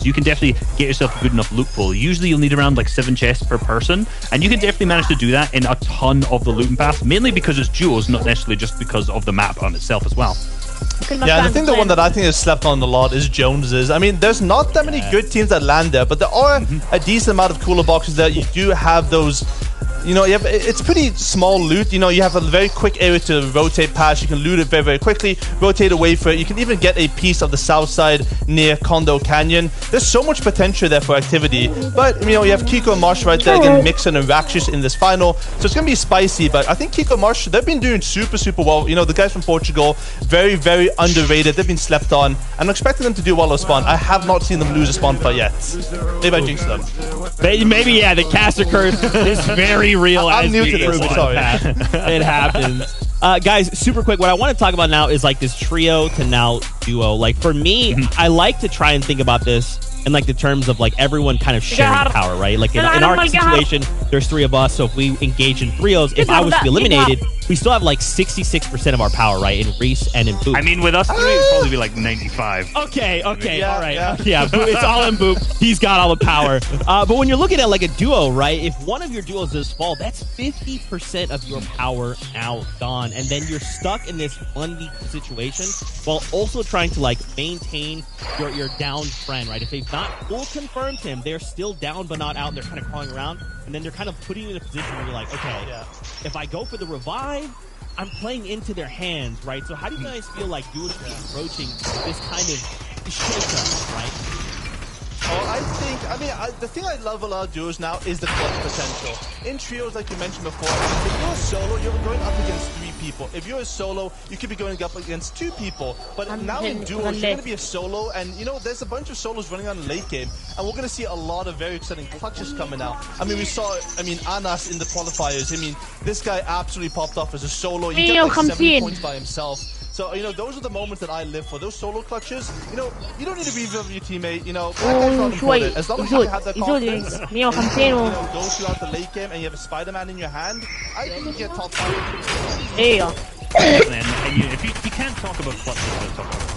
So you can definitely get yourself a good enough loot pool. Usually you'll need around like 7 chests per person, and you can definitely manage to do that in a ton of the looting path, mainly because it's duos, not necessarily just because of the map on itself as well. Yeah, and I think the one that I think is slept on a lot is Jones's. I mean, there's not that many good teams that land there, but there are a decent amount of cooler boxes that you do have those. You know, it's pretty small loot. You know, you have a very quick area to rotate past. You can loot it very, very quickly, rotate away for it. You can even get a piece of the south side near Condo Canyon. There's so much potential there for activity. But, you know, you have Kiko and Marsh right there again, Mixon and Rakshus in this final. So it's going to be spicy, but I think Kiko and Marsh, they've been doing super, super well. You know, the guys from Portugal, very, very underrated. They've been slept on. I'm expecting them to do well on spawn. I have not seen them lose a spawn fight yet. Maybe I jinxed them. Maybe, yeah, the caster curse is very real. I'm new to this, I'm sorry. It happens. Guys, super quick, what I want to talk about now is like this trio to now duo. Like for me, I like to try and think about this in like the terms of like everyone kind of sharing power, right? Like in our situation, there's 3 of us, so if we engage in trios, if I was to be eliminated, we still have like 66% of our power, right? In Reese and in Boop. I mean, with us, it would probably be like 95. Okay, all right. Yeah, it's all in Boop. He's got all the power. But when you're looking at like a duo, right? If one of your duos does fall, that's 50% of your power now gone. And then you're stuck in this 1v situation while also trying to like maintain your down friend, right? If they've not full confirmed him, they're still down but not out. They're kind of crawling around. And then they're kind of putting you in a position where you're like, okay, if I go for the revive, I'm playing into their hands, right? So how do you guys feel like duos should be approaching this kind of shake-up, right? I mean, the thing I love about duos now is the clutch potential. In trios, like you mentioned before, if you're a solo, you're going up against 3 people. If you're a solo, you could be going up against 2 people. But now in duos, you're going to be a solo, and you know, there's a bunch of solos running on the late game, and we're going to see a lot of very exciting clutches coming out. I mean, we saw, Anas in the qualifiers. I mean, this guy absolutely popped off as a solo. He got like 70 points by himself. So, you know, those are the moments that I live for. Those solo clutches, you know, you don't need to revive your teammate, you know. As long as you have that confidence, you know, go throughout the late game and you have a Spider-Man in your hand, I think you get top 5. There you go. And if you can't talk about clutches without talking about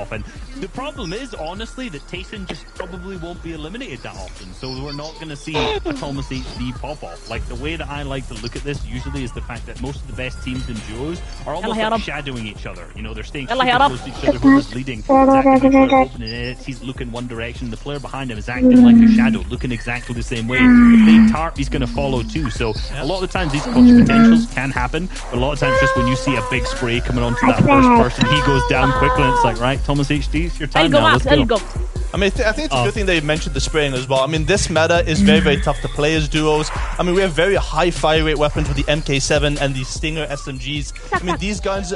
something. The problem is, honestly, that Tayson just probably won't be eliminated that often, so we're not going to see a Thomas HD pop-off. Like, the way that I like to look at this usually is the fact that most of the best teams in duos are almost like shadowing each other. You know, they're staying super close to each other. Whoever's leading, opening it, he's looking one direction. The player behind him is acting like a shadow, looking exactly the same way. If they tarp, he's going to follow too. So a lot of the times these clutch potentials can happen, but a lot of times just when you see a big spray coming onto that first person, he goes down quickly and it's like, right, Thomas HD, it's your time now, let's go. I mean, I think it's a good thing that you mentioned the spraying as well. I mean, this meta is very, very tough to play as duos. I mean, we have very high fire rate weapons with the MK7 and the Stinger SMGs. I mean, these guns,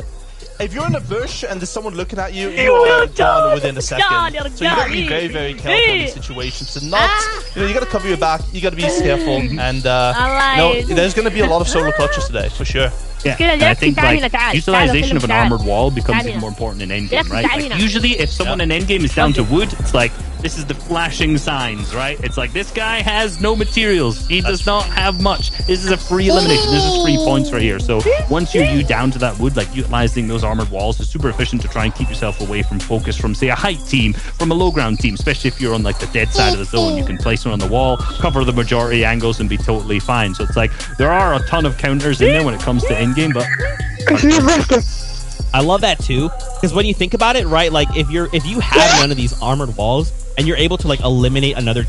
if you're in a bush and there's someone looking at you, you are gone within a second. So you gotta be very, very careful in these situations. To not, you know, you gotta cover your back, you gotta be careful, and there's gonna be a lot of solo clutches today, for sure. Yeah, and I think like utilization of an armored wall becomes even more important in endgame, right? Like, usually if someone in endgame is down to wood, it's like, this is the flashing signs, right? It's like, this guy has no materials. He does not have much. This is a free elimination. This is 3 points right here. So once you down to that wood, like utilizing those armored walls is super efficient to try and keep yourself away from focus from, say, a height team, from a low ground team, especially if you're on like the dead side of the zone. You can place one on the wall, cover the majority angles and be totally fine. So it's like, there are a ton of counters in there when it comes to endgame, but I love that too, because when you think about it, right, like if you have none of these armored walls and you're able to like eliminate another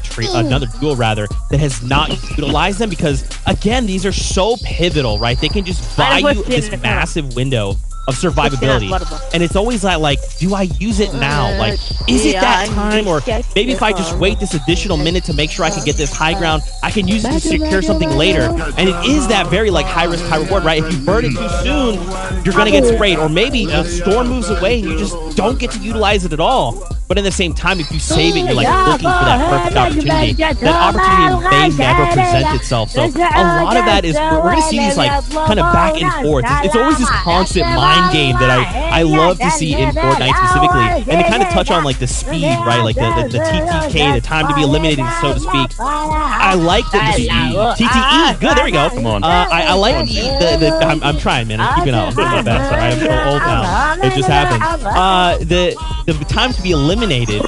duo rather that has not utilized them, because again, these are so pivotal, right? They can just buy you this massive window of survivability, and it's always like, do I use it now? Like, is it that time? Or maybe if I just wait this additional minute to make sure I can get this high ground, I can use it to secure something later. And it is that very like high risk, high reward, right? If you burn it too soon, you're gonna get sprayed, or maybe the storm moves away and you just don't get to utilize it at all. But at the same time, if you save it, you're like looking for that perfect opportunity. That opportunity may never present itself. So a lot of that is we're going to see these like kind of back and forth. It's always this constant mind game that I love to see in Fortnite specifically. And to kind of touch on like the speed, right? Like the TTK, the time to be eliminated, so to speak. I like the TTE. Good, there we go. Come on. I like I'm trying, man. I'm keeping up. I'm doing my best. Sorry, I'm so old now. It just happened. The time to be eliminated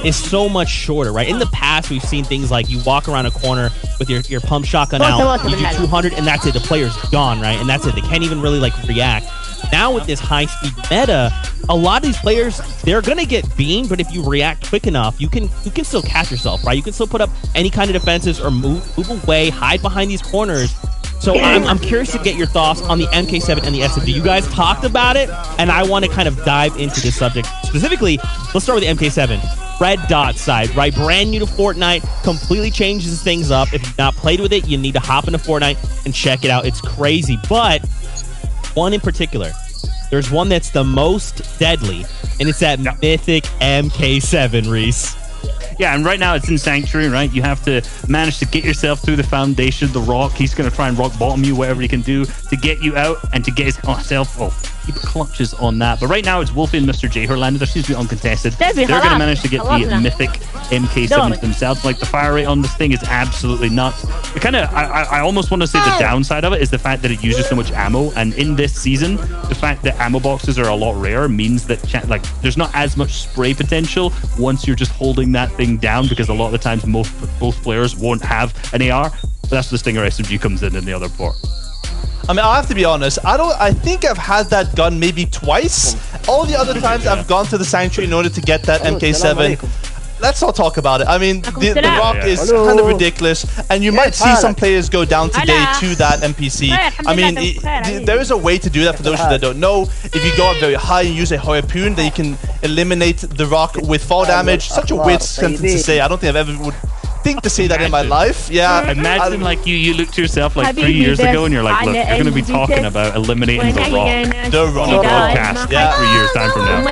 is so much shorter, right? In the past, we've seen things like you walk around a corner with your pump shotgun out, you do 200, and that's it. The player's gone, right? And that's it. They can't even really like react. Now with this high-speed meta, a lot of these players, they're gonna get beamed, but if you react quick enough, you can still catch yourself, right? You can still put up any kind of defenses or move away, hide behind these corners. So I'm curious to get your thoughts on the MK7 and the SMG. You guys talked about it, and I want to kind of dive into this subject. Specifically, let's start with the MK7. Red Dot side, right? Brand new to Fortnite, completely changes things up. If you've not played with it, you need to hop into Fortnite and check it out. It's crazy. But one in particular, there's one that's the most deadly, and it's that mythic MK7, Reese. Yeah, and right now it's in Sanctuary, right? You have to manage to get yourself through the foundation, the rock. He's going to try and rock bottom you, whatever he can do to get you out and to get himself. Oh, he clutches on that. But right now it's Wolfie and Mr. J who are landed. There seems to be uncontested. They're going to manage to get the mythic MK7 themselves. Like the fire rate on this thing is absolutely nuts. It kind of, I almost want to say the downside of it is the fact that it uses so much ammo. And in this season, the fact that ammo boxes are a lot rarer means that like there's not as much spray potential once you're just holding that thing down, because a lot of the times both players won't have an AR. But that's where the Stinger SMG comes in the other port. I mean, I have to be honest. I think I've had that gun maybe twice. All the other times I've gone to the Sanctuary in order to get that MK7. Let's not talk about it. I mean, the rock is kind of ridiculous, and you might see some players go down today to that NPC. I mean, there is a way to do that for those that don't know. If you go up very high and use a harpoon, then you can eliminate the rock with fall damage. Such a weird sentence to say. I don't think I've ever would think to say that in my life. Yeah. Imagine like you look to yourself like 3 years ago and you're like, look, you're going to be talking about eliminating the rock. The rock. Broadcast 3 years time from now.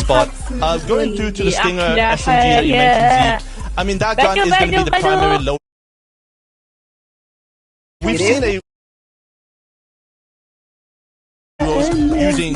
Spot. Going through to the Stinger SMG that you mentioned, Z. I mean, that gun is going to be the primary load. We've seen a using